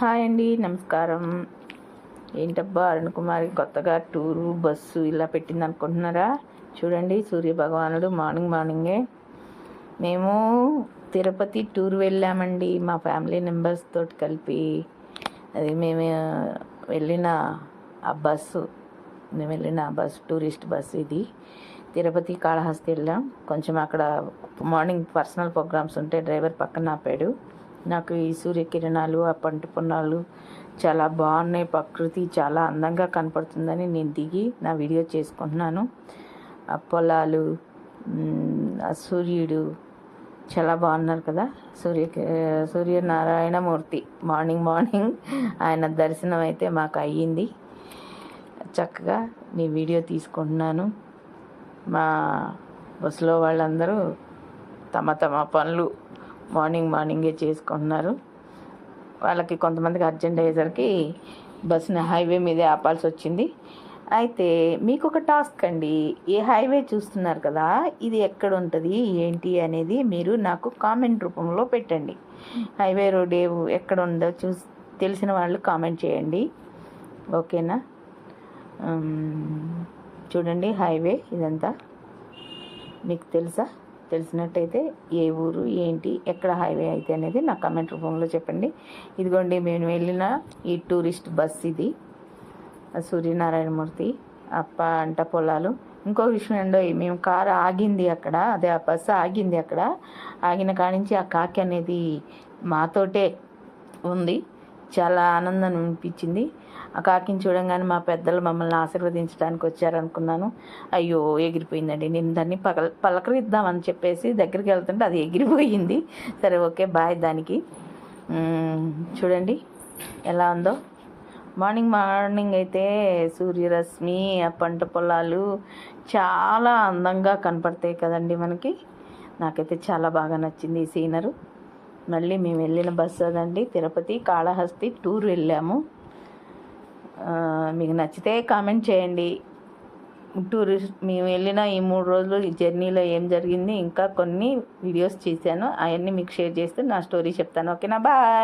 Hi అండి, నమస్కారం. ఏంటబ్బా అరుణ్ కుమారి కొత్తగా టూరు బస్సు ఇలా పెట్టింది అనుకుంటున్నారా? చూడండి, సూర్య భగవానుడు మార్నింగే మేము తిరుపతి టూర్ వెళ్ళామండి మా ఫ్యామిలీ మెంబర్స్ తోటి కలిపి. అది మేము వెళ్ళిన ఆ బస్సు టూరిస్ట్ బస్సు ఇది. తిరుపతి కాళహస్తి వెళ్ళాం. కొంచెం అక్కడ మార్నింగ్ పర్సనల్ ప్రోగ్రామ్స్ ఉంటే డ్రైవర్ పక్కన ఆపాడు. నాకు ఈ సూర్యకిరణాలు, ఆ పంట పొన్నాలు చాలా బాగున్నాయి, ప్రకృతి చాలా అందంగా కనపడుతుందని నేను దిగి నా వీడియో చేసుకుంటున్నాను. ఆ పొలాలు, ఆ సూర్యుడు చాలా బాగున్నారు కదా. సూర్యనారాయణమూర్తి మార్నింగ్ ఆయన దర్శనం అయితే మాకు అయ్యింది. చక్కగా నీ వీడియో తీసుకుంటున్నాను. మా బస్సులో వాళ్ళందరూ తమ పనులు మార్నింగే చేసుకుంటున్నారు. వాళ్ళకి కొంతమందికి అర్జెంట్ అయ్యేసరికి బస్సుని హైవే మీదే ఆపాల్సి వచ్చింది. అయితే మీకు ఒక టాస్క్ అండి, ఏ హైవే చూస్తున్నారు కదా, ఇది ఎక్కడ ఉంటుంది ఏంటి అనేది మీరు నాకు కామెంట్ రూపంలో పెట్టండి. హైవే రోడ్ ఎక్కడ ఉందో తెలిసిన వాళ్ళు కామెంట్ చేయండి, ఓకేనా? చూడండి, హైవే ఇదంతా మీకు తెలిసినట్టయితే ఏ ఊరు ఏంటి ఎక్కడ హైవే అయితే అనేది నా కామెంట్ రూపంలో చెప్పండి. ఇదిగోండి, మేము వెళ్ళిన ఈ టూరిస్ట్ బస్ ఇది. సూర్యనారాయణమూర్తి పంట పొలాలు. ఇంకో విషయం ఏంటో, మేము కారు ఆగింది అక్కడ, అదే ఆ బస్సు ఆగింది అక్కడ. ఆగిన కాడి నుంచి ఆ కాకి అనేది మాతోటే ఉంది. చాలా ఆనందం అనిపించింది. ఆ కాకిని చూడంగానే మా పెద్దలు మమ్మల్ని ఆశీర్వదించడానికి వచ్చారనుకున్నాను. అయ్యో, ఎగిరిపోయిందండి. నేను దాన్ని పలకరిద్దామని చెప్పేసి దగ్గరికి వెళ్తుంటే అది ఎగిరిపోయింది. సరే, ఓకే, బాయ్ దానికి. చూడండి ఎలా ఉందో. మార్నింగ్ అయితే సూర్యరశ్మి, ఆ పంట పొలాలు చాలా అందంగా కనపడతాయి కదండి మనకి. నాకైతే చాలా బాగా నచ్చింది ఈ సీనరు. మళ్ళీ మేము వెళ్ళిన బస్సు అదండి, తిరుపతి కాళహస్తి టూర్ వెళ్ళాము. మీకు నచ్చితే కామెంట్ చేయండి. మేము వెళ్ళిన ఈ 3 రోజులు ఈ జర్నీలో ఏం జరిగింది, ఇంకా కొన్ని వీడియోస్ చేశాను, అవన్నీ మీకు షేర్ చేస్తూ నా స్టోరీ చెప్తాను. ఓకేనా? బాయ్.